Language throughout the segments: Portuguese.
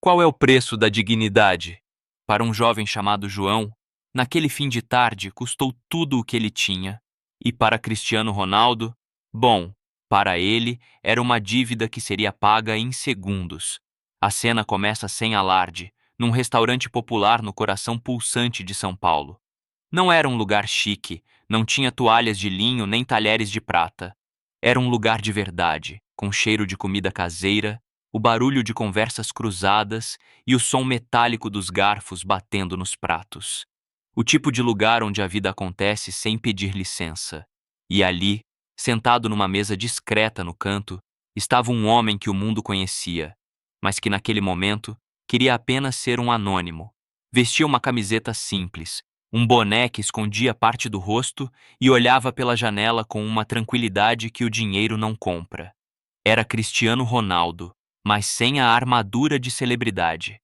Qual é o preço da dignidade? Para um jovem chamado João, naquele fim de tarde custou tudo o que ele tinha. E para Cristiano Ronaldo, bom, para ele era uma dívida que seria paga em segundos. A cena começa sem alarde, num restaurante popular no coração pulsante de São Paulo. Não era um lugar chique, não tinha toalhas de linho nem talheres de prata. Era um lugar de verdade, com cheiro de comida caseira, o barulho de conversas cruzadas e o som metálico dos garfos batendo nos pratos. O tipo de lugar onde a vida acontece sem pedir licença. E ali, sentado numa mesa discreta no canto, estava um homem que o mundo conhecia, mas que naquele momento queria apenas ser um anônimo. Vestia uma camiseta simples, um boné que escondia parte do rosto e olhava pela janela com uma tranquilidade que o dinheiro não compra. Era Cristiano Ronaldo, mas sem a armadura de celebridade.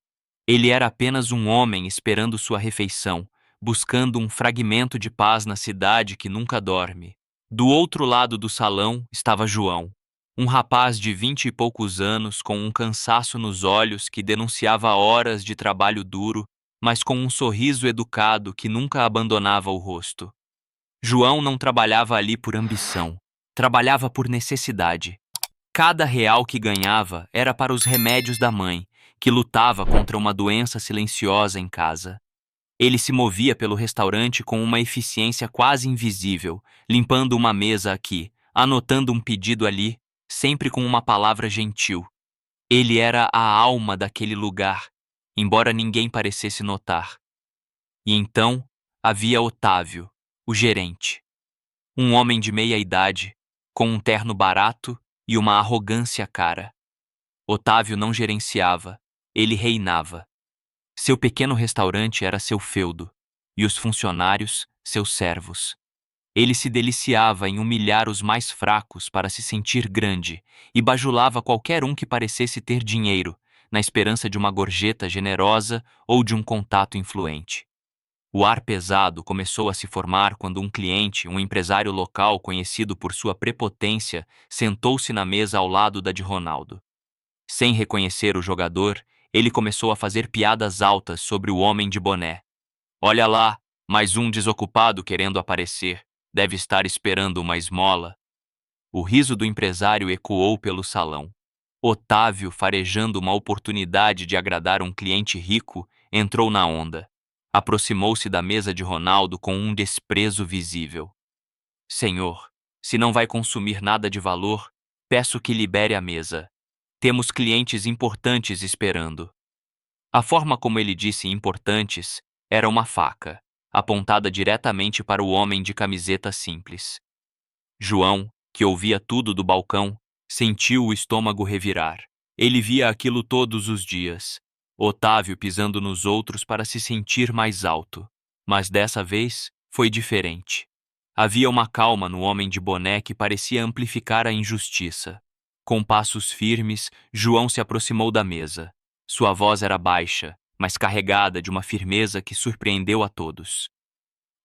Ele era apenas um homem esperando sua refeição, buscando um fragmento de paz na cidade que nunca dorme. Do outro lado do salão estava João, um rapaz de 20 e poucos anos com um cansaço nos olhos que denunciava horas de trabalho duro, mas com um sorriso educado que nunca abandonava o rosto. João não trabalhava ali por ambição, trabalhava por necessidade. Cada real que ganhava era para os remédios da mãe, que lutava contra uma doença silenciosa em casa. Ele se movia pelo restaurante com uma eficiência quase invisível, limpando uma mesa aqui, anotando um pedido ali, sempre com uma palavra gentil. Ele era a alma daquele lugar, embora ninguém parecesse notar. E então havia Otávio, o gerente. Um homem de meia idade, com um terno barato e uma arrogância cara. Otávio não gerenciava, ele reinava. Seu pequeno restaurante era seu feudo, e os funcionários, seus servos. Ele se deliciava em humilhar os mais fracos para se sentir grande e bajulava qualquer um que parecesse ter dinheiro, na esperança de uma gorjeta generosa ou de um contato influente. O ar pesado começou a se formar quando um cliente, um empresário local conhecido por sua prepotência, sentou-se na mesa ao lado da de Ronaldo. Sem reconhecer o jogador, ele começou a fazer piadas altas sobre o homem de boné. Olha lá, mais um desocupado querendo aparecer. Deve estar esperando uma esmola. O riso do empresário ecoou pelo salão. Otávio, farejando uma oportunidade de agradar um cliente rico, entrou na onda. Aproximou-se da mesa de Ronaldo com um desprezo visível. Senhor, se não vai consumir nada de valor, peço que libere a mesa. Temos clientes importantes esperando. A forma como ele disse importantes era uma faca, apontada diretamente para o homem de camiseta simples. João, que ouvia tudo do balcão, sentiu o estômago revirar. Ele via aquilo todos os dias. Otávio pisando nos outros para se sentir mais alto. Mas dessa vez foi diferente. Havia uma calma no homem de boné que parecia amplificar a injustiça. Com passos firmes, João se aproximou da mesa. Sua voz era baixa, mas carregada de uma firmeza que surpreendeu a todos.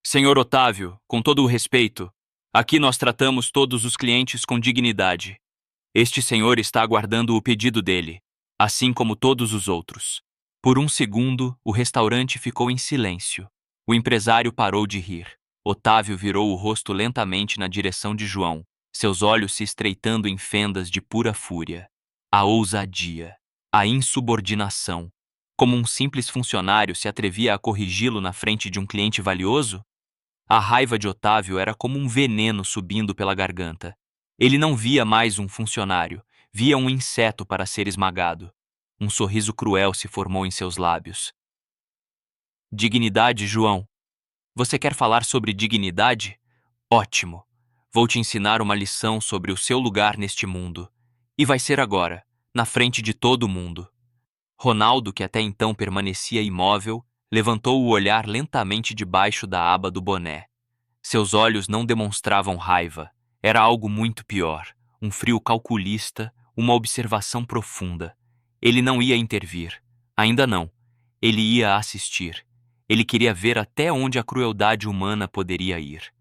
Senhor Otávio, com todo o respeito, aqui nós tratamos todos os clientes com dignidade. Este senhor está aguardando o pedido dele, assim como todos os outros. Por um segundo, o restaurante ficou em silêncio. O empresário parou de rir. Otávio virou o rosto lentamente na direção de João, seus olhos se estreitando em fendas de pura fúria. A ousadia, a insubordinação. Como um simples funcionário se atrevia a corrigi-lo na frente de um cliente valioso? A raiva de Otávio era como um veneno subindo pela garganta. Ele não via mais um funcionário, via um inseto para ser esmagado. Um sorriso cruel se formou em seus lábios. Dignidade, João. Você quer falar sobre dignidade? Ótimo. Vou te ensinar uma lição sobre o seu lugar neste mundo. E vai ser agora, na frente de todo mundo. Ronaldo, que até então permanecia imóvel, levantou o olhar lentamente debaixo da aba do boné. Seus olhos não demonstravam raiva. Era algo muito pior. Um frio calculista, uma observação profunda. Ele não ia intervir. Ainda não. Ele ia assistir. Ele queria ver até onde a crueldade humana poderia ir.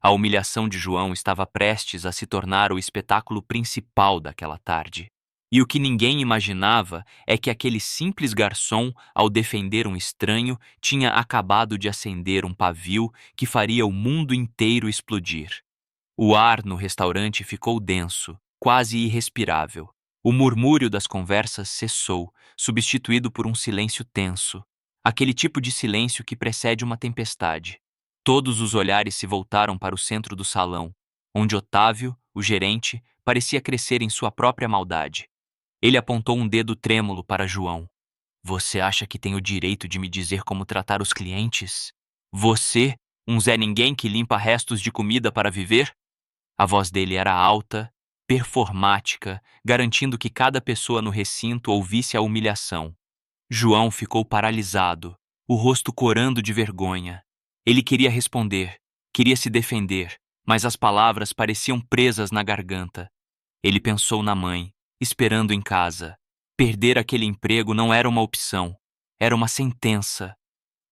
A humilhação de João estava prestes a se tornar o espetáculo principal daquela tarde. E o que ninguém imaginava é que aquele simples garçom, ao defender um estranho, tinha acabado de acender um pavio que faria o mundo inteiro explodir. O ar no restaurante ficou denso, quase irrespirável. O murmúrio das conversas cessou, substituído por um silêncio tenso, aquele tipo de silêncio que precede uma tempestade. Todos os olhares se voltaram para o centro do salão, onde Otávio, o gerente, parecia crescer em sua própria maldade. Ele apontou um dedo trêmulo para João. Você acha que tem o direito de me dizer como tratar os clientes? Você, um Zé Ninguém que limpa restos de comida para viver? A voz dele era alta, performática, garantindo que cada pessoa no recinto ouvisse a humilhação. João ficou paralisado, o rosto corando de vergonha. Ele queria responder, queria se defender, mas as palavras pareciam presas na garganta. Ele pensou na mãe, esperando em casa. Perder aquele emprego não era uma opção, era uma sentença.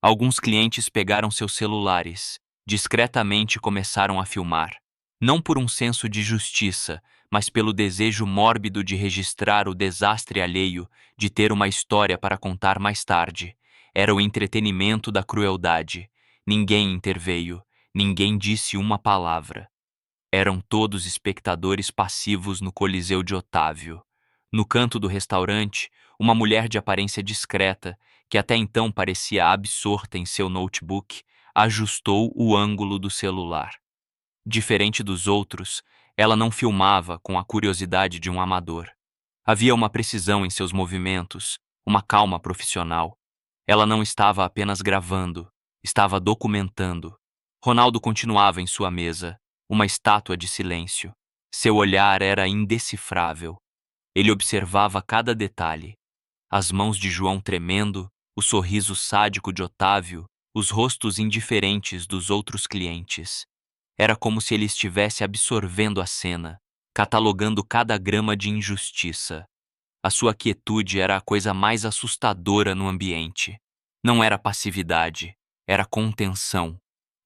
Alguns clientes pegaram seus celulares, discretamente começaram a filmar. Não por um senso de justiça, mas pelo desejo mórbido de registrar o desastre alheio, de ter uma história para contar mais tarde. Era o entretenimento da crueldade. Ninguém interveio, ninguém disse uma palavra. Eram todos espectadores passivos no Coliseu de Otávio. No canto do restaurante, uma mulher de aparência discreta, que até então parecia absorta em seu notebook, ajustou o ângulo do celular. Diferente dos outros, ela não filmava com a curiosidade de um amador. Havia uma precisão em seus movimentos, uma calma profissional. Ela não estava apenas gravando, estava documentando. Ronaldo continuava em sua mesa, uma estátua de silêncio. Seu olhar era indecifrável. Ele observava cada detalhe. As mãos de João tremendo, o sorriso sádico de Otávio, os rostos indiferentes dos outros clientes. Era como se ele estivesse absorvendo a cena, catalogando cada grama de injustiça. A sua quietude era a coisa mais assustadora no ambiente. Não era passividade, era contenção.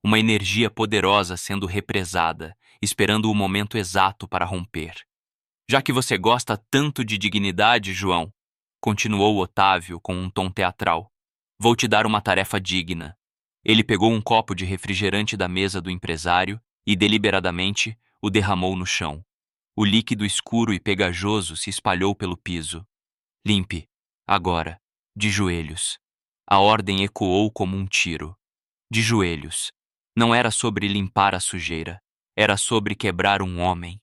Uma energia poderosa sendo represada, esperando o momento exato para romper. Já que você gosta tanto de dignidade, João, continuou Otávio com um tom teatral, vou te dar uma tarefa digna. Ele pegou um copo de refrigerante da mesa do empresário e, deliberadamente, o derramou no chão. O líquido escuro e pegajoso se espalhou pelo piso. Limpe, agora, de joelhos. A ordem ecoou como um tiro. De joelhos. Não era sobre limpar a sujeira, era sobre quebrar um homem.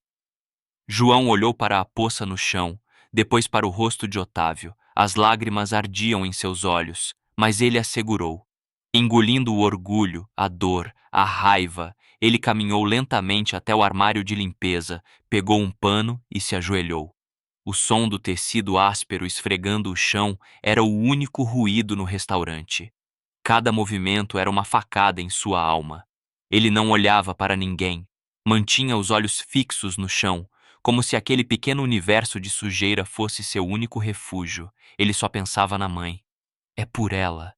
João olhou para a poça no chão, depois para o rosto de Otávio. As lágrimas ardiam em seus olhos, mas ele a segurou. Engolindo o orgulho, a dor, a raiva, ele caminhou lentamente até o armário de limpeza, pegou um pano e se ajoelhou. O som do tecido áspero esfregando o chão era o único ruído no restaurante. Cada movimento era uma facada em sua alma. Ele não olhava para ninguém, mantinha os olhos fixos no chão, como se aquele pequeno universo de sujeira fosse seu único refúgio. Ele só pensava na mãe. É por ela,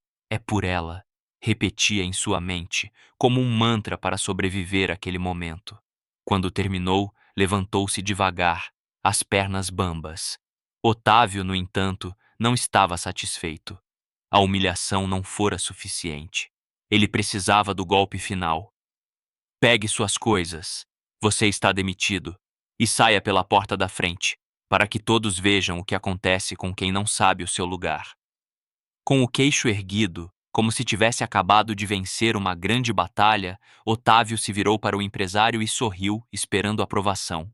repetia em sua mente, como um mantra para sobreviver àquele momento. Quando terminou, levantou-se devagar, as pernas bambas. Otávio, no entanto, não estava satisfeito. A humilhação não fora suficiente. Ele precisava do golpe final. Pegue suas coisas. Você está demitido. E saia pela porta da frente, para que todos vejam o que acontece com quem não sabe o seu lugar. Com o queixo erguido, como se tivesse acabado de vencer uma grande batalha, Otávio se virou para o empresário e sorriu, esperando aprovação.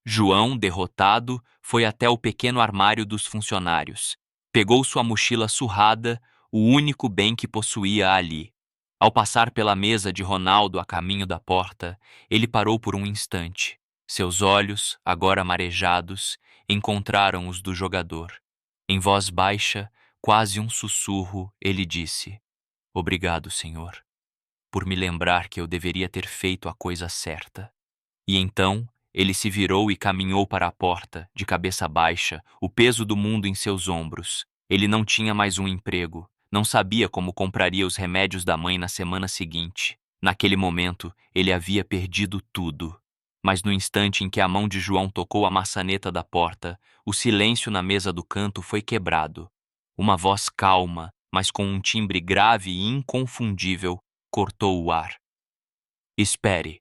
João, derrotado, foi até o pequeno armário dos funcionários. Pegou sua mochila surrada, o único bem que possuía ali. Ao passar pela mesa de Ronaldo a caminho da porta, ele parou por um instante. Seus olhos, agora marejados, encontraram os do jogador. Em voz baixa, quase um sussurro, ele disse: Obrigado, senhor, por me lembrar que eu deveria ter feito a coisa certa. E então, ele se virou e caminhou para a porta, de cabeça baixa, o peso do mundo em seus ombros. Ele não tinha mais um emprego, não sabia como compraria os remédios da mãe na semana seguinte. Naquele momento, ele havia perdido tudo. Mas no instante em que a mão de João tocou a maçaneta da porta, o silêncio na mesa do canto foi quebrado. Uma voz calma, mas com um timbre grave e inconfundível, cortou o ar. Espere.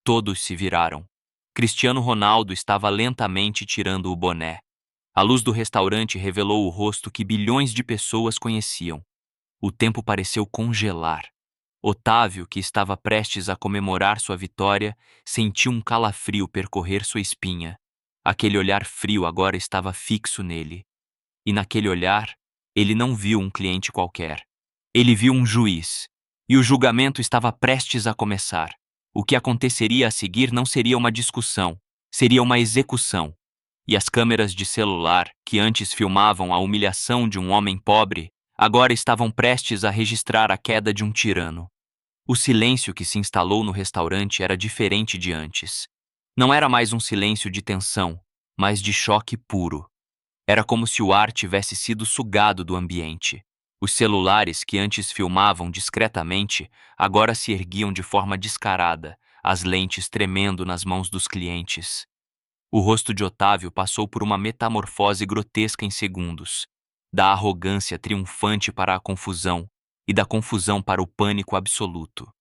Todos se viraram. Cristiano Ronaldo estava lentamente tirando o boné. A luz do restaurante revelou o rosto que bilhões de pessoas conheciam. O tempo pareceu congelar. Otávio, que estava prestes a comemorar sua vitória, sentiu um calafrio percorrer sua espinha. Aquele olhar frio agora estava fixo nele. E naquele olhar, ele não viu um cliente qualquer. Ele viu um juiz. E o julgamento estava prestes a começar. O que aconteceria a seguir não seria uma discussão, seria uma execução. E as câmeras de celular, que antes filmavam a humilhação de um homem pobre, agora estavam prestes a registrar a queda de um tirano. O silêncio que se instalou no restaurante era diferente de antes. Não era mais um silêncio de tensão, mas de choque puro. Era como se o ar tivesse sido sugado do ambiente. Os celulares que antes filmavam discretamente agora se erguiam de forma descarada, as lentes tremendo nas mãos dos clientes. O rosto de Otávio passou por uma metamorfose grotesca em segundos, da arrogância triunfante para a confusão e da confusão para o pânico absoluto.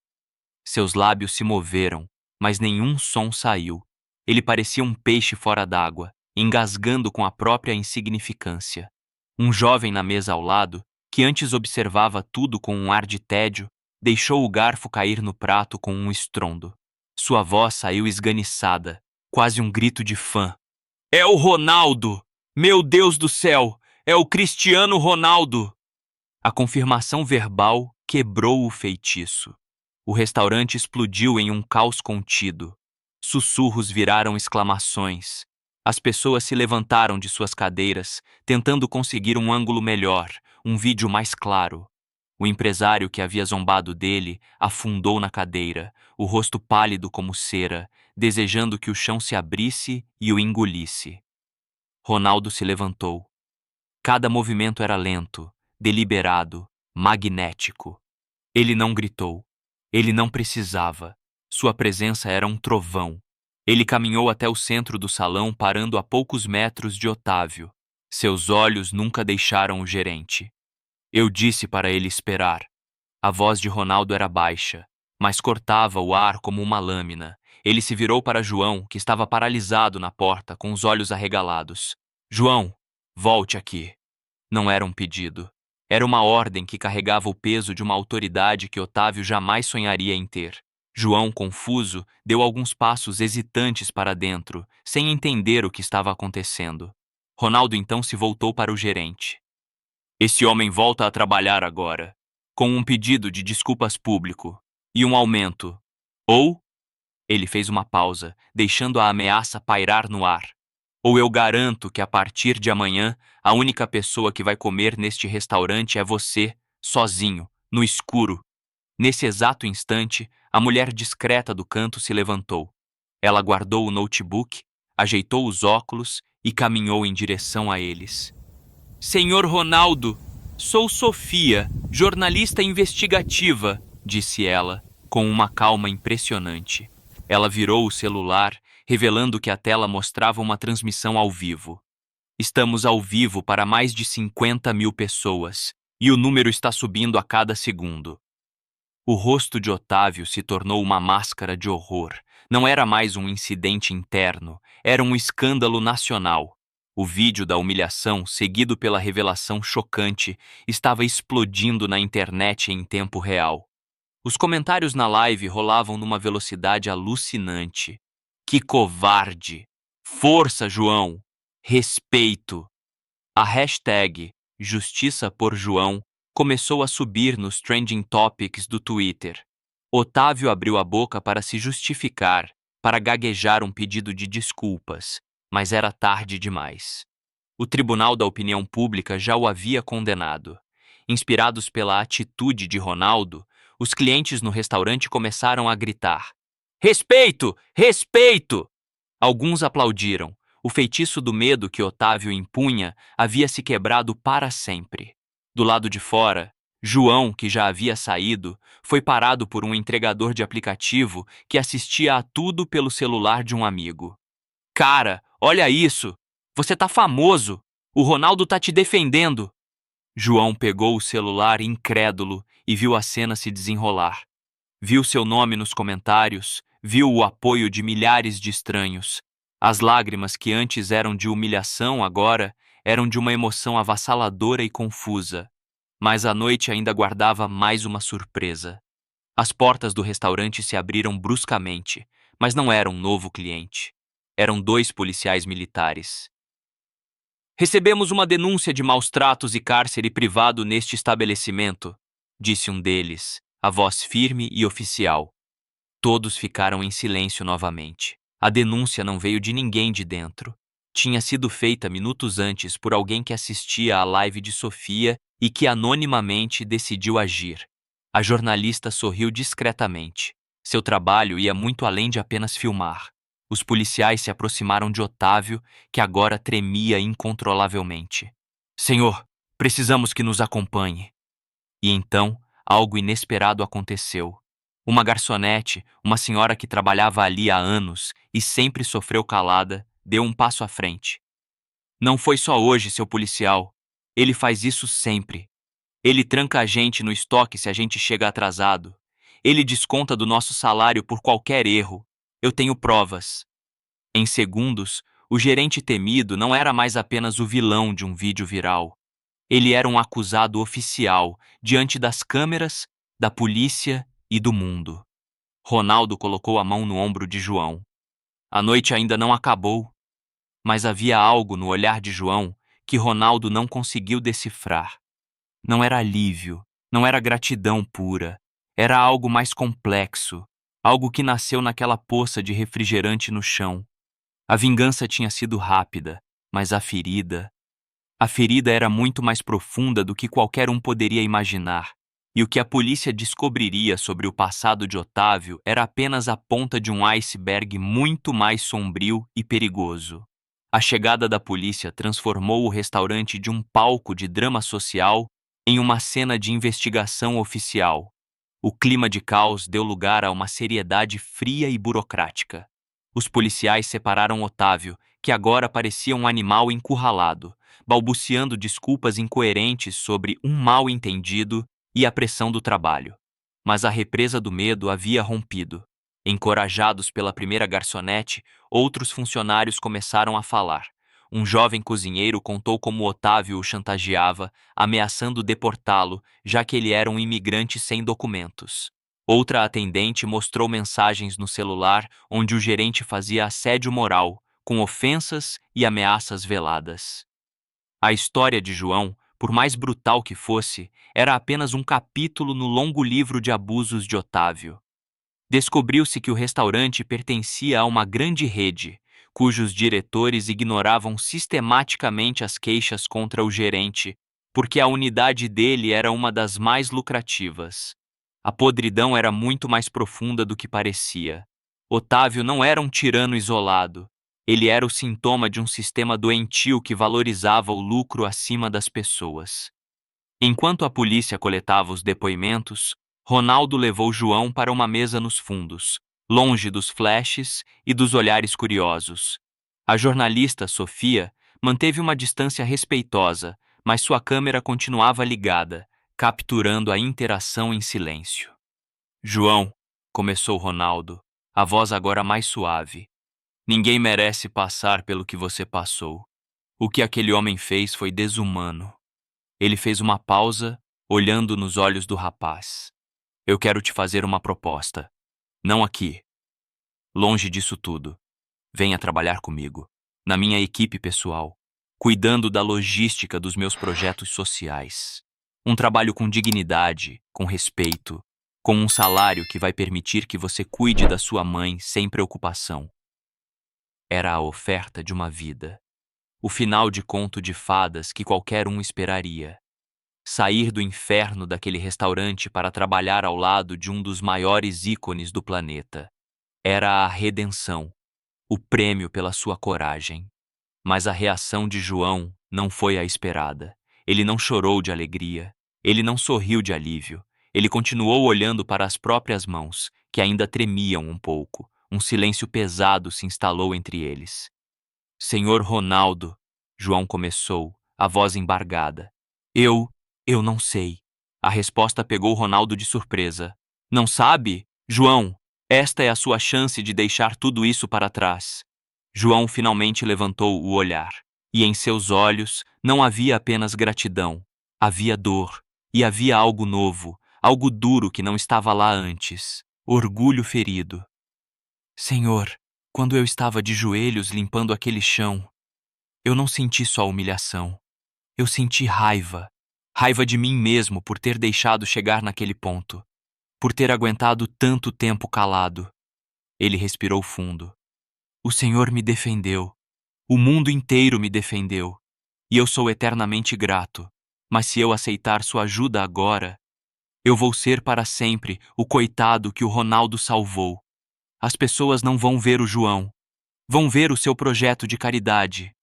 Seus lábios se moveram, mas nenhum som saiu. Ele parecia um peixe fora d'água, engasgando com a própria insignificância. Um jovem na mesa ao lado, que antes observava tudo com um ar de tédio, deixou o garfo cair no prato com um estrondo. Sua voz saiu esganiçada, quase um grito de fã. É o Ronaldo! Meu Deus do céu! É o Cristiano Ronaldo! A confirmação verbal quebrou o feitiço. O restaurante explodiu em um caos contido. Sussurros viraram exclamações. As pessoas se levantaram de suas cadeiras, tentando conseguir um ângulo melhor, um vídeo mais claro. O empresário que havia zombado dele afundou na cadeira, o rosto pálido como cera, desejando que o chão se abrisse e o engolisse. Ronaldo se levantou. Cada movimento era lento, deliberado, magnético. Ele não gritou. Ele não precisava. Sua presença era um trovão. Ele caminhou até o centro do salão, parando a poucos metros de Otávio. Seus olhos nunca deixaram o gerente. Eu disse para ele esperar. A voz de Ronaldo era baixa, mas cortava o ar como uma lâmina. Ele se virou para João, que estava paralisado na porta, com os olhos arregalados. João, volte aqui. Não era um pedido. Era uma ordem que carregava o peso de uma autoridade que Otávio jamais sonharia em ter. João, confuso, deu alguns passos hesitantes para dentro, sem entender o que estava acontecendo. Ronaldo então se voltou para o gerente. Esse homem volta a trabalhar agora, com um pedido de desculpas público e um aumento. Ou, ele fez uma pausa, deixando a ameaça pairar no ar. Ou eu garanto que a partir de amanhã, a única pessoa que vai comer neste restaurante é você, sozinho, no escuro. Nesse exato instante, a mulher discreta do canto se levantou. Ela guardou o notebook, ajeitou os óculos e caminhou em direção a eles. Senhor Ronaldo, sou Sofia, jornalista investigativa, disse ela, com uma calma impressionante. Ela virou o celular, revelando que a tela mostrava uma transmissão ao vivo. Estamos ao vivo para mais de 50.000 pessoas, e o número está subindo a cada segundo. O rosto de Otávio se tornou uma máscara de horror. Não era mais um incidente interno, era um escândalo nacional. O vídeo da humilhação, seguido pela revelação chocante, estava explodindo na internet em tempo real. Os comentários na live rolavam numa velocidade alucinante. Que covarde! Força, João! Respeito! A hashtag Justiça por João começou a subir nos trending topics do Twitter. Otávio abriu a boca para se justificar, para gaguejar um pedido de desculpas, mas era tarde demais. O Tribunal da Opinião Pública já o havia condenado. Inspirados pela atitude de Ronaldo, os clientes no restaurante começaram a gritar: Respeito! Respeito! Alguns aplaudiram. O feitiço do medo que Otávio impunha havia se quebrado para sempre. Do lado de fora, João, que já havia saído, foi parado por um entregador de aplicativo que assistia a tudo pelo celular de um amigo. Cara, olha isso! Você tá famoso! O Ronaldo tá te defendendo! João pegou o celular incrédulo e viu a cena se desenrolar. Viu seu nome nos comentários, viu o apoio de milhares de estranhos. As lágrimas que antes eram de humilhação agora eram de uma emoção avassaladora e confusa. Mas a noite ainda guardava mais uma surpresa. As portas do restaurante se abriram bruscamente, mas não era um novo cliente. Eram dois policiais militares. Recebemos uma denúncia de maus tratos e cárcere privado neste estabelecimento, disse um deles, a voz firme e oficial. Todos ficaram em silêncio novamente. A denúncia não veio de ninguém de dentro. Tinha sido feita minutos antes por alguém que assistia à live de Sofia e que anonimamente decidiu agir. A jornalista sorriu discretamente. Seu trabalho ia muito além de apenas filmar. Os policiais se aproximaram de Otávio, que agora tremia incontrolavelmente. Senhor, precisamos que nos acompanhe. E então, algo inesperado aconteceu. Uma garçonete, uma senhora que trabalhava ali há anos e sempre sofreu calada, deu um passo à frente. Não foi só hoje, seu policial. Ele faz isso sempre. Ele tranca a gente no estoque se a gente chega atrasado. Ele desconta do nosso salário por qualquer erro. Eu tenho provas. Em segundos, o gerente temido não era mais apenas o vilão de um vídeo viral. Ele era um acusado oficial diante das câmeras, da polícia e do mundo. Ronaldo colocou a mão no ombro de João. A noite ainda não acabou, mas havia algo no olhar de João que Ronaldo não conseguiu decifrar. Não era alívio, não era gratidão pura. Era algo mais complexo, algo que nasceu naquela poça de refrigerante no chão. A vingança tinha sido rápida, mas a ferida era muito mais profunda do que qualquer um poderia imaginar. E o que a polícia descobriria sobre o passado de Otávio era apenas a ponta de um iceberg muito mais sombrio e perigoso. A chegada da polícia transformou o restaurante de um palco de drama social em uma cena de investigação oficial. O clima de caos deu lugar a uma seriedade fria e burocrática. Os policiais separaram Otávio, que agora parecia um animal encurralado, balbuciando desculpas incoerentes sobre um mal-entendido e a pressão do trabalho. Mas a represa do medo havia rompido. Encorajados pela primeira garçonete, outros funcionários começaram a falar. Um jovem cozinheiro contou como Otávio o chantageava, ameaçando deportá-lo, já que ele era um imigrante sem documentos. Outra atendente mostrou mensagens no celular onde o gerente fazia assédio moral, com ofensas e ameaças veladas. A história de João, por mais brutal que fosse, era apenas um capítulo no longo livro de abusos de Otávio. Descobriu-se que o restaurante pertencia a uma grande rede, cujos diretores ignoravam sistematicamente as queixas contra o gerente, porque a unidade dele era uma das mais lucrativas. A podridão era muito mais profunda do que parecia. Otávio não era um tirano isolado. Ele era o sintoma de um sistema doentio que valorizava o lucro acima das pessoas. Enquanto a polícia coletava os depoimentos, Ronaldo levou João para uma mesa nos fundos, longe dos flashes e dos olhares curiosos. A jornalista Sofia manteve uma distância respeitosa, mas sua câmera continuava ligada, capturando a interação em silêncio. João, começou Ronaldo, a voz agora mais suave. Ninguém merece passar pelo que você passou. O que aquele homem fez foi desumano. Ele fez uma pausa, olhando nos olhos do rapaz. Eu quero te fazer uma proposta. Não aqui. Longe disso tudo. Venha trabalhar comigo, na minha equipe pessoal, cuidando da logística dos meus projetos sociais. Um trabalho com dignidade, com respeito, com um salário que vai permitir que você cuide da sua mãe sem preocupação. Era a oferta de uma vida. O final de conto de fadas que qualquer um esperaria. Sair do inferno daquele restaurante para trabalhar ao lado de um dos maiores ícones do planeta. Era a redenção, o prêmio pela sua coragem. Mas a reação de João não foi a esperada. Ele não chorou de alegria. Ele não sorriu de alívio. Ele continuou olhando para as próprias mãos, que ainda tremiam um pouco. Um silêncio pesado se instalou entre eles. Senhor Ronaldo, João começou, a voz embargada. Eu não sei. A resposta pegou Ronaldo de surpresa. Não sabe? João, esta é a sua chance de deixar tudo isso para trás. João finalmente levantou o olhar, e em seus olhos não havia apenas gratidão, havia dor, e havia algo novo, algo duro que não estava lá antes, orgulho ferido. Senhor, quando eu estava de joelhos limpando aquele chão, eu não senti só humilhação. Eu senti raiva. Raiva de mim mesmo por ter deixado chegar naquele ponto. Por ter aguentado tanto tempo calado. Ele respirou fundo. O Senhor me defendeu. O mundo inteiro me defendeu. E eu sou eternamente grato. Mas se eu aceitar sua ajuda agora, eu vou ser para sempre o coitado que o Ronaldo salvou. As pessoas não vão ver o João. Vão ver o seu projeto de caridade.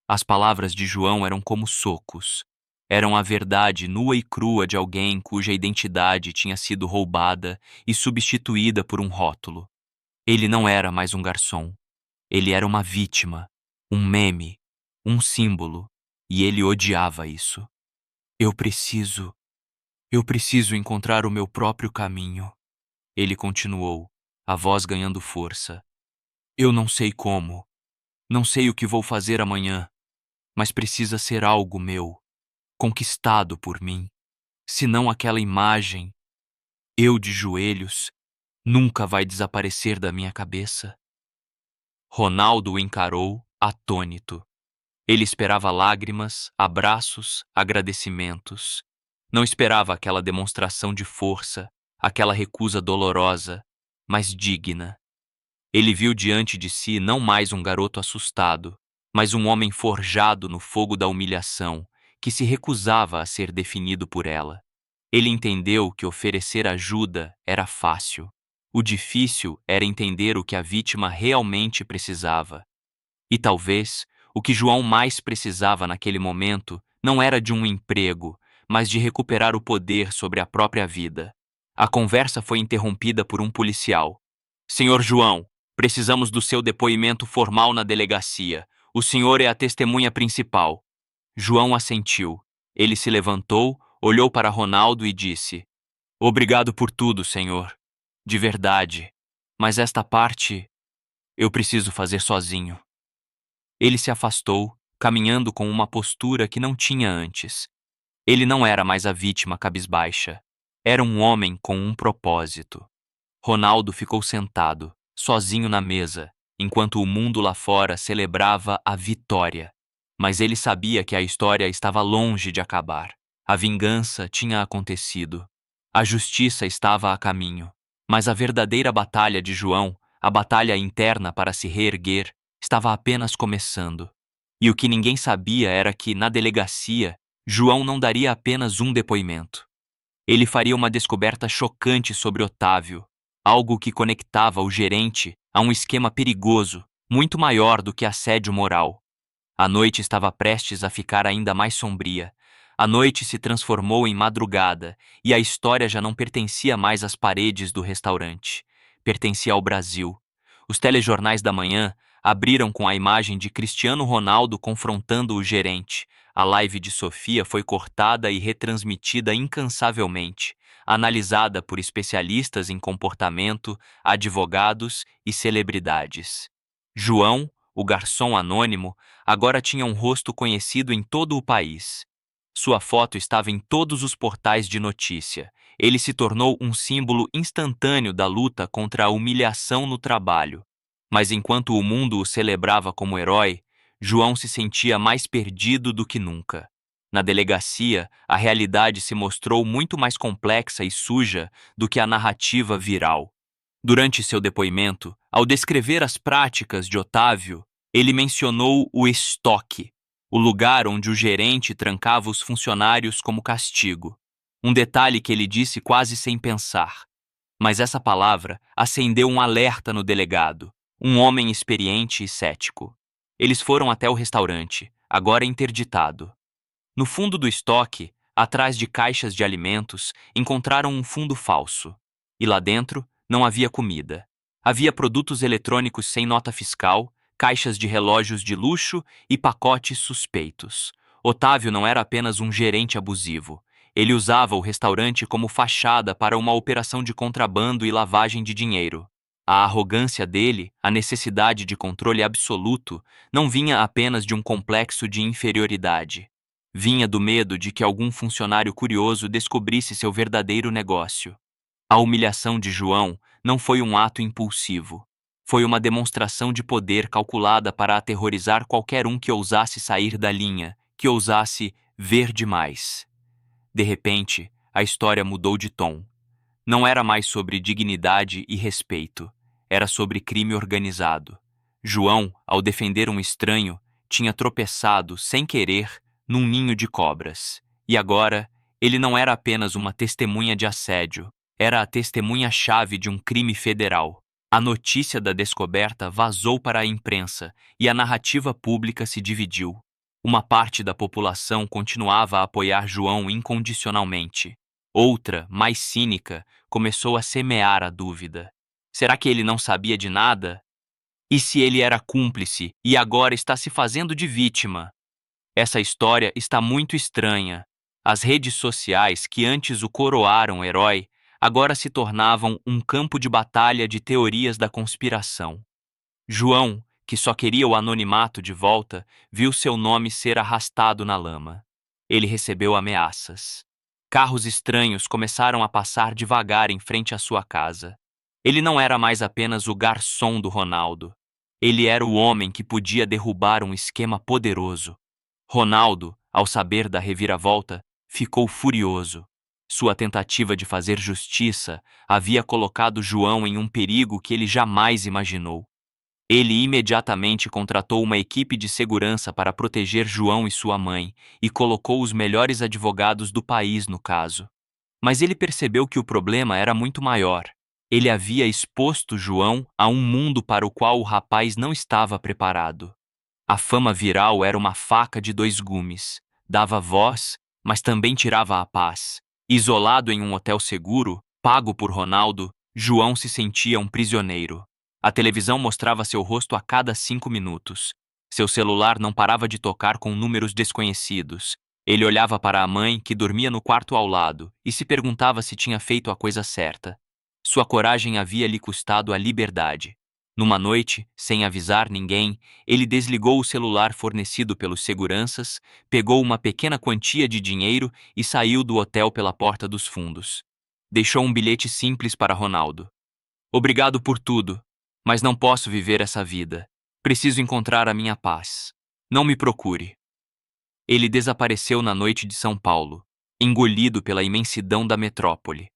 As palavras de João eram como socos. Eram a verdade nua e crua de alguém cuja identidade tinha sido roubada e substituída por um rótulo. Ele não era mais um garçom. Ele era uma vítima, um meme, um símbolo, e ele odiava isso. Eu preciso, eu preciso encontrar o meu próprio caminho. Ele continuou, a voz ganhando força. Eu não sei como, não sei o que vou fazer amanhã, mas precisa ser algo meu, conquistado por mim. Senão aquela imagem, eu de joelhos, nunca vai desaparecer da minha cabeça. Ronaldo o encarou, atônito. Ele esperava lágrimas, abraços, agradecimentos. Não esperava aquela demonstração de força, aquela recusa dolorosa, mas digna. Ele viu diante de si não mais um garoto assustado, mas um homem forjado no fogo da humilhação, que se recusava a ser definido por ela. Ele entendeu que oferecer ajuda era fácil. O difícil era entender o que a vítima realmente precisava. E talvez o que João mais precisava naquele momento não era de um emprego, mas de recuperar o poder sobre a própria vida. A conversa foi interrompida por um policial. Senhor João, precisamos do seu depoimento formal na delegacia. O senhor é a testemunha principal. João assentiu. Ele se levantou, olhou para Ronaldo e disse: Obrigado por tudo, senhor. De verdade. Mas esta parte eu preciso fazer sozinho. Ele se afastou, caminhando com uma postura que não tinha antes. Ele não era mais a vítima cabisbaixa. Era um homem com um propósito. Ronaldo ficou sentado, sozinho na mesa, enquanto o mundo lá fora celebrava a vitória. Mas ele sabia que a história estava longe de acabar. A vingança tinha acontecido. A justiça estava a caminho. Mas a verdadeira batalha de João, a batalha interna para se reerguer, estava apenas começando. E o que ninguém sabia era que, na delegacia, João não daria apenas um depoimento. Ele faria uma descoberta chocante sobre Otávio, algo que conectava o gerente a um esquema perigoso, muito maior do que assédio moral. A noite estava prestes a ficar ainda mais sombria. A noite se transformou em madrugada e a história já não pertencia mais às paredes do restaurante. Pertencia ao Brasil. Os telejornais da manhã abriram com a imagem de Cristiano Ronaldo confrontando o gerente. A live de Sofia foi cortada e retransmitida incansavelmente, analisada por especialistas em comportamento, advogados e celebridades. João, o garçom anônimo, agora tinha um rosto conhecido em todo o país. Sua foto estava em todos os portais de notícia. Ele se tornou um símbolo instantâneo da luta contra a humilhação no trabalho. Mas enquanto o mundo o celebrava como herói, João se sentia mais perdido do que nunca. Na delegacia, a realidade se mostrou muito mais complexa e suja do que a narrativa viral. Durante seu depoimento, ao descrever as práticas de Otávio, ele mencionou o estoque, o lugar onde o gerente trancava os funcionários como castigo. Um detalhe que ele disse quase sem pensar. Mas essa palavra acendeu um alerta no delegado, um homem experiente e cético. Eles foram até o restaurante, agora interditado. No fundo do estoque, Atrás de caixas de alimentos, encontraram um fundo falso. E lá dentro, não havia comida. Havia produtos eletrônicos sem nota fiscal, caixas de relógios de luxo e pacotes suspeitos. Otávio não era apenas um gerente abusivo. Ele usava o restaurante como fachada para uma operação de contrabando e lavagem de dinheiro. A arrogância dele, a necessidade de controle absoluto, não vinha apenas de um complexo de inferioridade. Vinha do medo de que algum funcionário curioso descobrisse seu verdadeiro negócio. A humilhação de João não foi um ato impulsivo. Foi uma demonstração de poder calculada para aterrorizar qualquer um que ousasse sair da linha, que ousasse ver demais. De repente, a história mudou de tom. Não era mais sobre dignidade e respeito. Era sobre crime organizado. João, ao defender um estranho, tinha tropeçado, sem querer, num ninho de cobras. E agora, ele não era apenas uma testemunha de assédio, era a testemunha-chave de um crime federal. A notícia da descoberta vazou para a imprensa e a narrativa pública se dividiu. Uma parte da população continuava a apoiar João incondicionalmente. Outra, mais cínica, começou a semear a dúvida. Será que ele não sabia de nada? E se ele era cúmplice e agora está se fazendo de vítima? Essa história está muito estranha. As redes sociais, que antes o coroaram herói, agora se tornavam um campo de batalha de teorias da conspiração. João, que só queria o anonimato de volta, viu seu nome ser arrastado na lama. Ele recebeu ameaças. Carros estranhos começaram a passar devagar em frente à sua casa. Ele não era mais apenas o garçom do Ronaldo. Ele era o homem que podia derrubar um esquema poderoso. Ronaldo, ao saber da reviravolta, ficou furioso. Sua tentativa de fazer justiça havia colocado João em um perigo que ele jamais imaginou. Ele imediatamente contratou uma equipe de segurança para proteger João e sua mãe e colocou os melhores advogados do país no caso. Mas ele percebeu que o problema era muito maior. Ele havia exposto João a um mundo para o qual o rapaz não estava preparado. A fama viral era uma faca de dois gumes. Dava voz, mas também tirava a paz. Isolado em um hotel seguro, pago por Ronaldo, João se sentia um prisioneiro. A televisão mostrava seu rosto a cada 5 minutos. Seu celular não parava de tocar com números desconhecidos. Ele olhava para a mãe, que dormia no quarto ao lado, e se perguntava se tinha feito a coisa certa. Sua coragem havia lhe custado a liberdade. Numa noite, sem avisar ninguém, ele desligou o celular fornecido pelos seguranças, pegou uma pequena quantia de dinheiro e saiu do hotel pela porta dos fundos. Deixou um bilhete simples para Ronaldo. Obrigado por tudo, mas não posso viver essa vida. Preciso encontrar a minha paz. Não me procure. Ele desapareceu na noite de São Paulo, engolido pela imensidão da metrópole.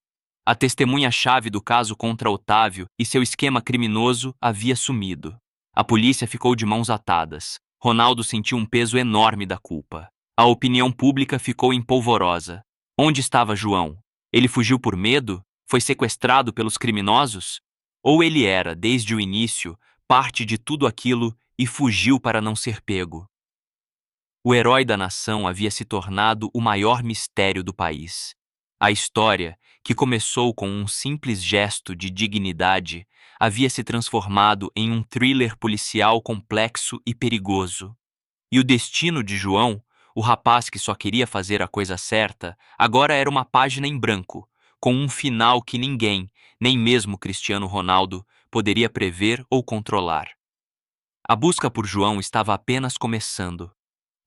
A testemunha-chave do caso contra Otávio e seu esquema criminoso havia sumido. A polícia ficou de mãos atadas. Ronaldo sentiu um peso enorme da culpa. A opinião pública ficou empolvorosa. Onde estava João? Ele fugiu por medo? Foi sequestrado pelos criminosos? Ou ele era, desde o início, parte de tudo aquilo e fugiu para não ser pego? O herói da nação havia se tornado o maior mistério do país. A história, que começou com um simples gesto de dignidade, havia se transformado em um thriller policial complexo e perigoso. E o destino de João, o rapaz que só queria fazer a coisa certa, agora era uma página em branco, com um final que ninguém, nem mesmo Cristiano Ronaldo, poderia prever ou controlar. A busca por João estava apenas começando.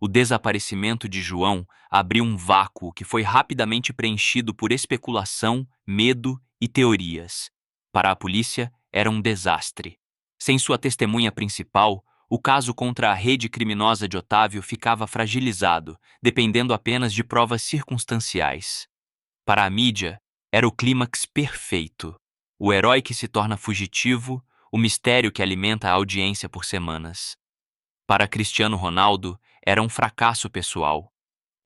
O desaparecimento de João abriu um vácuo que foi rapidamente preenchido por especulação, medo e teorias. Para a polícia, era um desastre. Sem sua testemunha principal, o caso contra a rede criminosa de Otávio ficava fragilizado, dependendo apenas de provas circunstanciais. Para a mídia, era o clímax perfeito. O herói que se torna fugitivo, o mistério que alimenta a audiência por semanas. Para Cristiano Ronaldo, era um fracasso pessoal.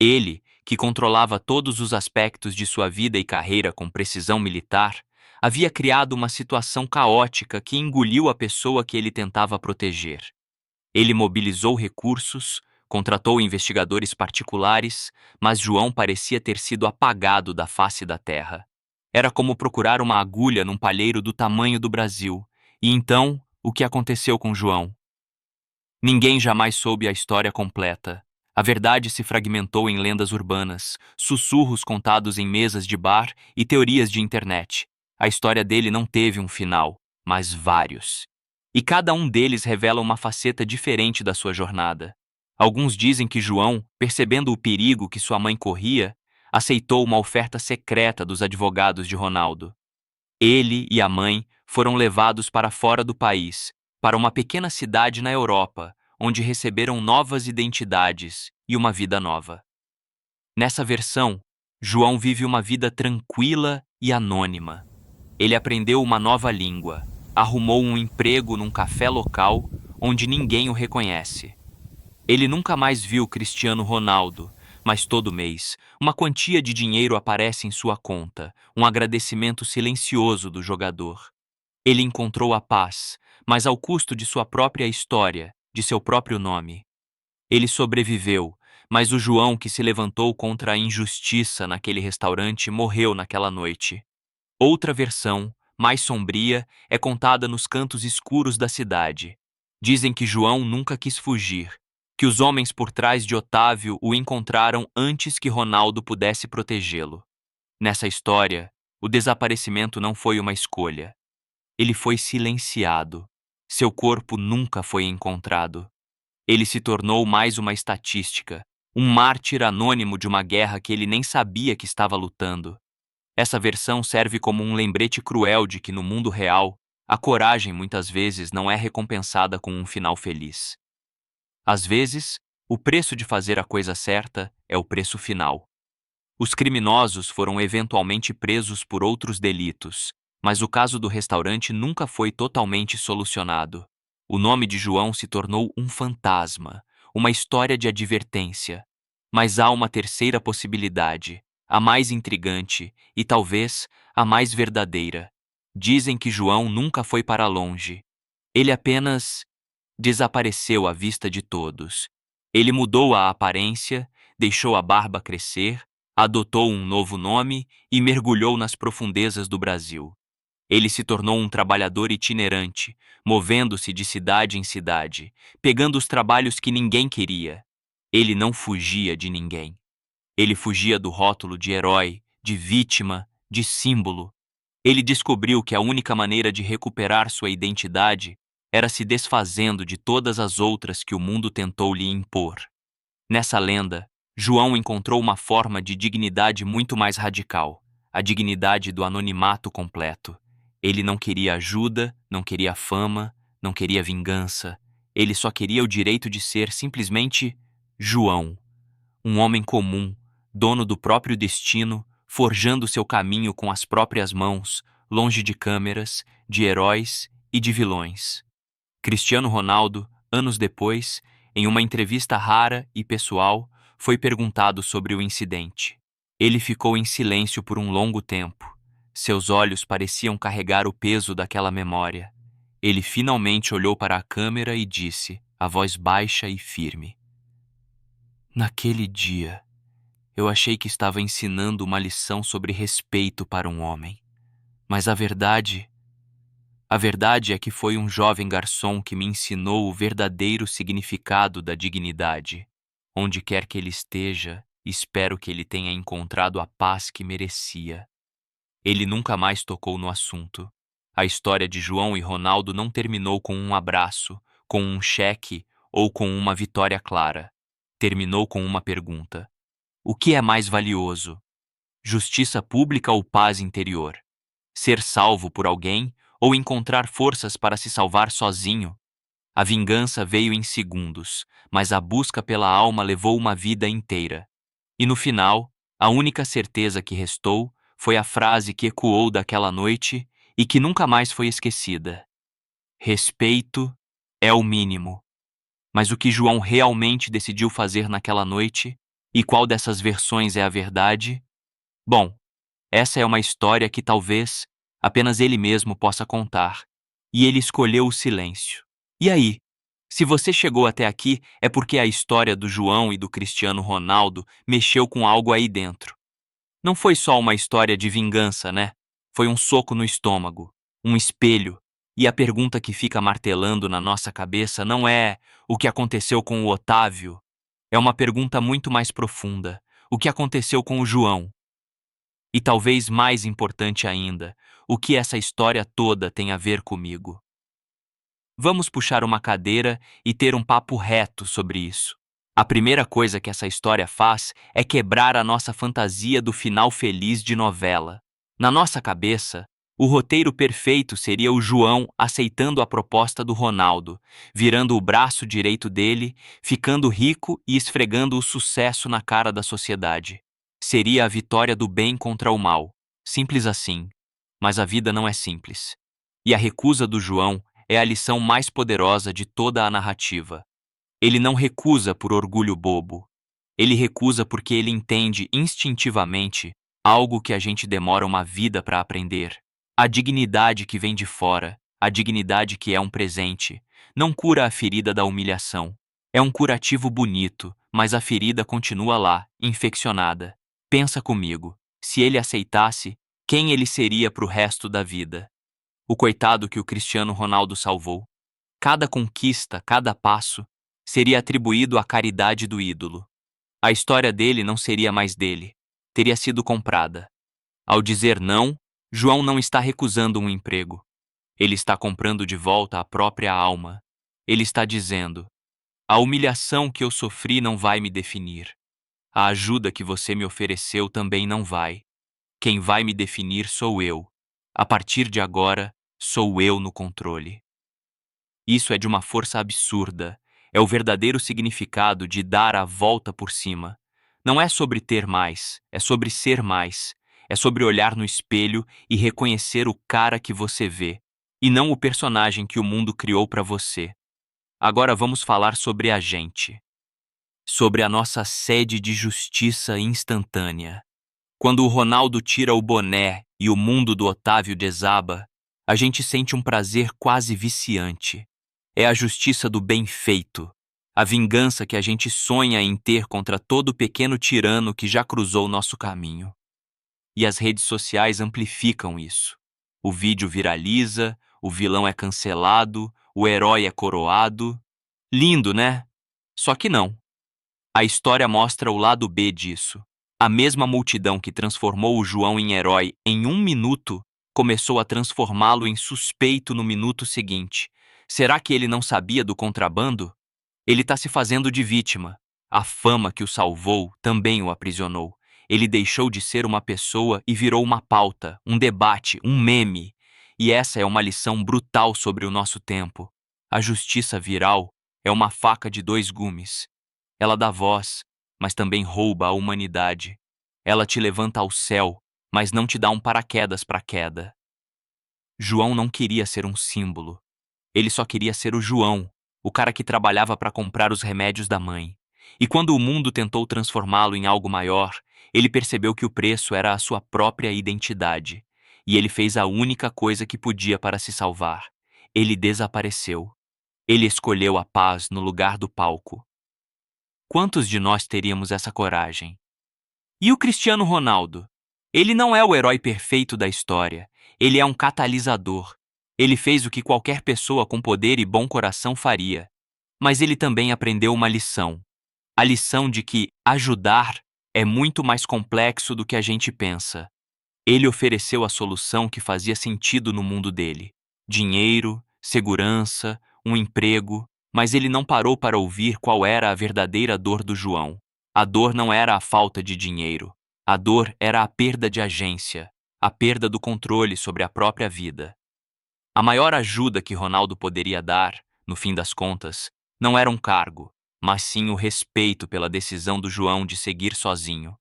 Ele, que controlava todos os aspectos de sua vida e carreira com precisão militar, havia criado uma situação caótica que engoliu a pessoa que ele tentava proteger. Ele mobilizou recursos, Contratou investigadores particulares, mas João parecia ter sido apagado da face da terra. Era como procurar uma agulha num palheiro do tamanho do Brasil. E então, o que aconteceu com João? Ninguém jamais soube a história completa. A verdade se fragmentou em lendas urbanas, sussurros contados em mesas de bar e teorias de internet. A história dele não teve um final, mas vários. E cada um deles revela uma faceta diferente da sua jornada. Alguns dizem que João, percebendo o perigo que sua mãe corria, aceitou uma oferta secreta dos advogados de Ronaldo. Ele e a mãe foram levados para fora do país, para uma pequena cidade na Europa, onde receberam novas identidades e uma vida nova. Nessa versão, João vive uma vida tranquila e anônima. Ele aprendeu uma nova língua, arrumou um emprego num café local onde ninguém o reconhece. Ele nunca mais viu Cristiano Ronaldo, mas todo mês, uma quantia de dinheiro aparece em sua conta, um agradecimento silencioso do jogador. Ele encontrou a paz, mas ao custo de sua própria história, de seu próprio nome. Ele sobreviveu, mas o João que se levantou contra a injustiça naquele restaurante morreu naquela noite. Outra versão, mais sombria, é contada nos cantos escuros da cidade. Dizem que João nunca quis fugir, que os homens por trás de Otávio o encontraram antes que Ronaldo pudesse protegê-lo. Nessa história, o desaparecimento não foi uma escolha. Ele foi silenciado. Seu corpo nunca foi encontrado. Ele se tornou mais uma estatística, um mártir anônimo de uma guerra que ele nem sabia que estava lutando. Essa versão serve como um lembrete cruel de que no mundo real, a coragem muitas vezes não é recompensada com um final feliz. Às vezes, o preço de fazer a coisa certa é o preço final. Os criminosos foram eventualmente presos por outros delitos, mas o caso do restaurante nunca foi totalmente solucionado. O nome de João se tornou um fantasma, uma história de advertência. Mas há uma terceira possibilidade, a mais intrigante e talvez a mais verdadeira. Dizem que João nunca foi para longe. Ele apenas desapareceu à vista de todos. Ele mudou a aparência, deixou a barba crescer, adotou um novo nome e mergulhou nas profundezas do Brasil. Ele se tornou um trabalhador itinerante, movendo-se de cidade em cidade, pegando os trabalhos que ninguém queria. Ele não fugia de ninguém. Ele fugia do rótulo de herói, de vítima, de símbolo. Ele descobriu que a única maneira de recuperar sua identidade era se desfazendo de todas as outras que o mundo tentou lhe impor. Nessa lenda, João encontrou uma forma de dignidade muito mais radical, a dignidade do anonimato completo. Ele não queria ajuda, não queria fama, não queria vingança. Ele só queria o direito de ser simplesmente João, um homem comum, dono do próprio destino, forjando seu caminho com as próprias mãos, longe de câmeras, de heróis e de vilões. Cristiano Ronaldo, anos depois, em uma entrevista rara e pessoal, foi perguntado sobre o incidente. Ele ficou em silêncio por um longo tempo. Seus olhos pareciam carregar o peso daquela memória. Ele finalmente olhou para a câmera e disse, a voz baixa e firme: "Naquele dia, eu achei que estava ensinando uma lição sobre respeito para um homem. Mas a verdade é que foi um jovem garçom que me ensinou o verdadeiro significado da dignidade. Onde quer que ele esteja, espero que ele tenha encontrado a paz que merecia." Ele nunca mais tocou no assunto. A história de João e Ronaldo não terminou com um abraço, com um cheque ou com uma vitória clara. Terminou com uma pergunta: o que é mais valioso? Justiça pública ou paz interior? Ser salvo por alguém ou encontrar forças para se salvar sozinho? A vingança veio em segundos, mas a busca pela alma levou uma vida inteira. E no final, a única certeza que restou foi a frase que ecoou daquela noite e que nunca mais foi esquecida: respeito é o mínimo. Mas o que João realmente decidiu fazer naquela noite, e qual dessas versões é a verdade? Bom, essa é uma história que talvez apenas ele mesmo possa contar. E ele escolheu o silêncio. E aí? Se você chegou até aqui, é porque a história do João e do Cristiano Ronaldo mexeu com algo aí dentro. Não foi só uma história de vingança, né? Foi um soco no estômago, um espelho. E a pergunta que fica martelando na nossa cabeça não é o que aconteceu com o Otávio. É uma pergunta muito mais profunda. O que aconteceu com o João? E talvez mais importante ainda, o que essa história toda tem a ver comigo? Vamos puxar uma cadeira e ter um papo reto sobre isso. A primeira coisa que essa história faz é quebrar a nossa fantasia do final feliz de novela. Na nossa cabeça, o roteiro perfeito seria o João aceitando a proposta do Ronaldo, virando o braço direito dele, ficando rico e esfregando o sucesso na cara da sociedade. Seria a vitória do bem contra o mal. Simples assim. Mas a vida não é simples. E a recusa do João é a lição mais poderosa de toda a narrativa. Ele não recusa por orgulho bobo. Ele recusa porque ele entende instintivamente algo que a gente demora uma vida para aprender. A dignidade que vem de fora, a dignidade que é um presente, não cura a ferida da humilhação. É um curativo bonito, mas a ferida continua lá, infeccionada. Pensa comigo, se ele aceitasse, quem ele seria pro resto da vida? O coitado que o Cristiano Ronaldo salvou. Cada conquista, cada passo, seria atribuído à caridade do ídolo. A história dele não seria mais dele. Teria sido comprada. Ao dizer não, João não está recusando um emprego. Ele está comprando de volta a própria alma. Ele está dizendo: a humilhação que eu sofri não vai me definir. A ajuda que você me ofereceu também não vai. Quem vai me definir sou eu. A partir de agora, sou eu no controle. Isso é de uma força absurda. É o verdadeiro significado de dar a volta por cima. Não é sobre ter mais, é sobre ser mais. É sobre olhar no espelho e reconhecer o cara que você vê, e não o personagem que o mundo criou para você. Agora vamos falar sobre a gente. Sobre a nossa sede de justiça instantânea. Quando o Ronaldo tira o boné e o mundo do Otávio desaba, a gente sente um prazer quase viciante. É a justiça do bem feito, a vingança que a gente sonha em ter contra todo pequeno tirano que já cruzou nosso caminho. E as redes sociais amplificam isso. O vídeo viraliza, o vilão é cancelado, o herói é coroado. Lindo, né? Só que não. A história mostra o lado B disso. A mesma multidão que transformou o João em herói em um minuto começou a transformá-lo em suspeito no minuto seguinte. Será que ele não sabia do contrabando? Ele está se fazendo de vítima. A fama que o salvou também o aprisionou. Ele deixou de ser uma pessoa e virou uma pauta, um debate, um meme. E essa é uma lição brutal sobre o nosso tempo. A justiça viral é uma faca de dois gumes. Ela dá voz, mas também rouba a humanidade. Ela te levanta ao céu, mas não te dá um paraquedas para a queda. João não queria ser um símbolo. Ele só queria ser o João, o cara que trabalhava para comprar os remédios da mãe. E quando o mundo tentou transformá-lo em algo maior, ele percebeu que o preço era a sua própria identidade. E ele fez a única coisa que podia para se salvar. Ele desapareceu. Ele escolheu a paz no lugar do palco. Quantos de nós teríamos essa coragem? E o Cristiano Ronaldo? Ele não é o herói perfeito da história. Ele é um catalisador. Ele fez o que qualquer pessoa com poder e bom coração faria. Mas ele também aprendeu uma lição. A lição de que ajudar é muito mais complexo do que a gente pensa. Ele ofereceu a solução que fazia sentido no mundo dele: dinheiro, segurança, um emprego, mas ele não parou para ouvir qual era a verdadeira dor do João. A dor não era a falta de dinheiro. A dor era a perda de agência, a perda do controle sobre a própria vida. A maior ajuda que Ronaldo poderia dar, no fim das contas, não era um cargo, mas sim o respeito pela decisão do João de seguir sozinho.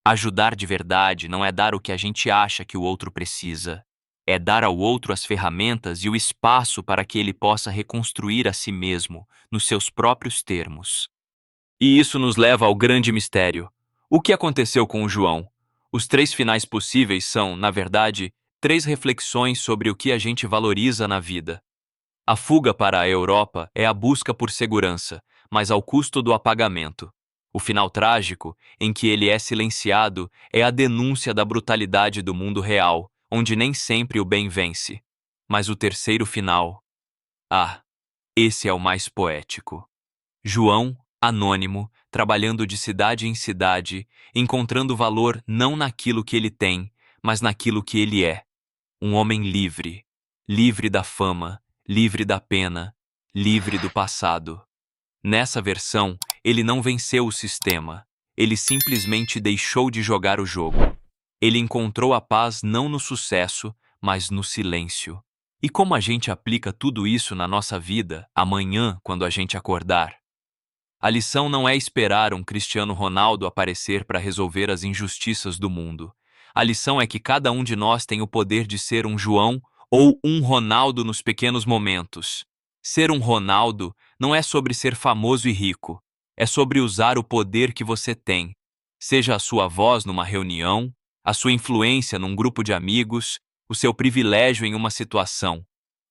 Ajudar de verdade não é dar o que a gente acha que o outro precisa. É dar ao outro as ferramentas e o espaço para que ele possa reconstruir a si mesmo, nos seus próprios termos. E isso nos leva ao grande mistério. O que aconteceu com o João? Os três finais possíveis são, na verdade, três reflexões sobre o que a gente valoriza na vida. A fuga para a Europa é a busca por segurança, mas ao custo do apagamento. O final trágico, em que ele é silenciado, é a denúncia da brutalidade do mundo real, onde nem sempre o bem vence. Mas o terceiro final, esse é o mais poético. João, anônimo, trabalhando de cidade em cidade, encontrando valor não naquilo que ele tem, mas naquilo que ele é. Um homem livre, livre da fama, livre da pena, livre do passado. Nessa versão, ele não venceu o sistema. Ele simplesmente deixou de jogar o jogo. Ele encontrou a paz não no sucesso, mas no silêncio. E como a gente aplica tudo isso na nossa vida, amanhã, quando a gente acordar? A lição não é esperar um Cristiano Ronaldo aparecer para resolver as injustiças do mundo. A lição é que cada um de nós tem o poder de ser um João ou um Ronaldo nos pequenos momentos. Ser um Ronaldo não é sobre ser famoso e rico, é sobre usar o poder que você tem. Seja a sua voz numa reunião, a sua influência num grupo de amigos, o seu privilégio em uma situação.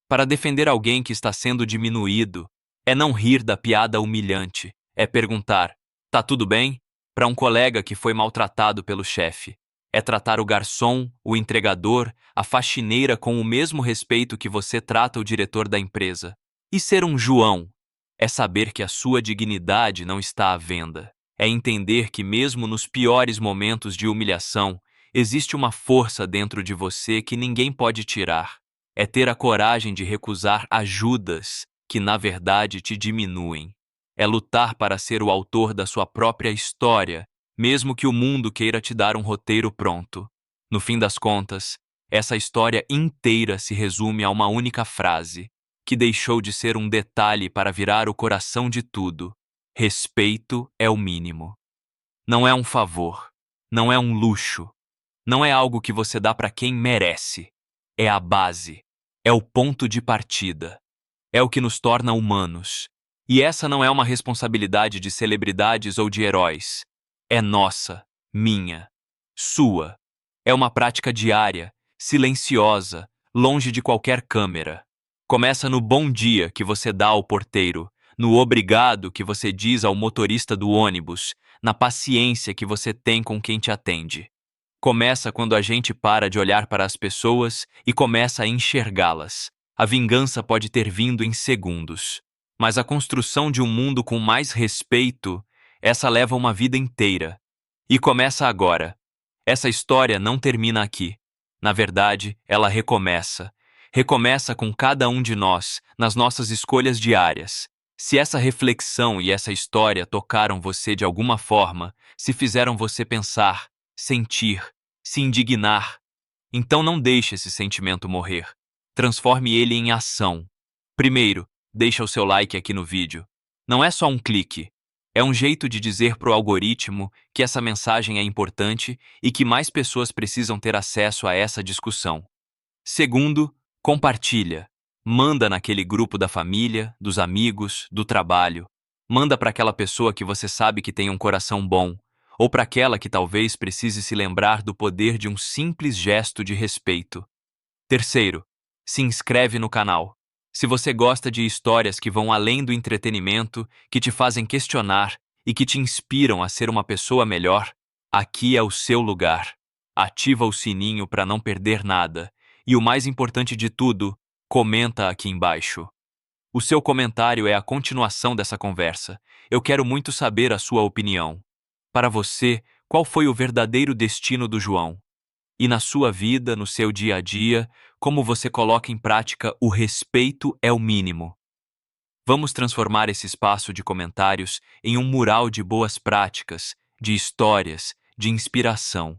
Para defender alguém que está sendo diminuído, é não rir da piada humilhante, é perguntar: tá tudo bem? Para um colega que foi maltratado pelo chefe. É tratar o garçom, o entregador, a faxineira com o mesmo respeito que você trata o diretor da empresa. E ser um João é saber que a sua dignidade não está à venda. É entender que mesmo nos piores momentos de humilhação, existe uma força dentro de você que ninguém pode tirar. É ter a coragem de recusar ajudas que, na verdade, te diminuem. É lutar para ser o autor da sua própria história, mesmo que o mundo queira te dar um roteiro pronto. No fim das contas, essa história inteira se resume a uma única frase, que deixou de ser um detalhe para virar o coração de tudo. Respeito é o mínimo. Não é um favor, não é um luxo, não é algo que você dá para quem merece. É a base, é o ponto de partida, é o que nos torna humanos. E essa não é uma responsabilidade de celebridades ou de heróis. É nossa, minha, sua. É uma prática diária, silenciosa, longe de qualquer câmera. Começa no bom dia que você dá ao porteiro, no obrigado que você diz ao motorista do ônibus, na paciência que você tem com quem te atende. Começa quando a gente para de olhar para as pessoas e começa a enxergá-las. A vingança pode ter vindo em segundos, mas a construção de um mundo com mais respeito, essa leva uma vida inteira. E começa agora. Essa história não termina aqui. Na verdade, ela recomeça. Recomeça com cada um de nós, nas nossas escolhas diárias. Se essa reflexão e essa história tocaram você de alguma forma, se fizeram você pensar, sentir, se indignar, então não deixe esse sentimento morrer. Transforme ele em ação. Primeiro, deixa o seu like aqui no vídeo. Não é só um clique. É um jeito de dizer pro algoritmo que essa mensagem é importante e que mais pessoas precisam ter acesso a essa discussão. Segundo, compartilha. Manda naquele grupo da família, dos amigos, do trabalho. Manda para aquela pessoa que você sabe que tem um coração bom, ou para aquela que talvez precise se lembrar do poder de um simples gesto de respeito. Terceiro, se inscreve no canal. Se você gosta de histórias que vão além do entretenimento, que te fazem questionar e que te inspiram a ser uma pessoa melhor, aqui é o seu lugar. Ativa o sininho para não perder nada. E o mais importante de tudo, comenta aqui embaixo. O seu comentário é a continuação dessa conversa. Eu quero muito saber a sua opinião. Para você, qual foi o verdadeiro destino do João? E na sua vida, no seu dia a dia, como você coloca em prática o respeito é o mínimo? Vamos transformar esse espaço de comentários em um mural de boas práticas, de histórias, de inspiração.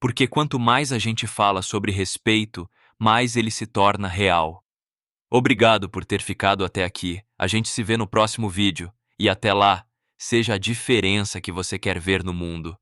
Porque quanto mais a gente fala sobre respeito, mais ele se torna real. Obrigado por ter ficado até aqui. A gente se vê no próximo vídeo. E até lá, seja a diferença que você quer ver no mundo.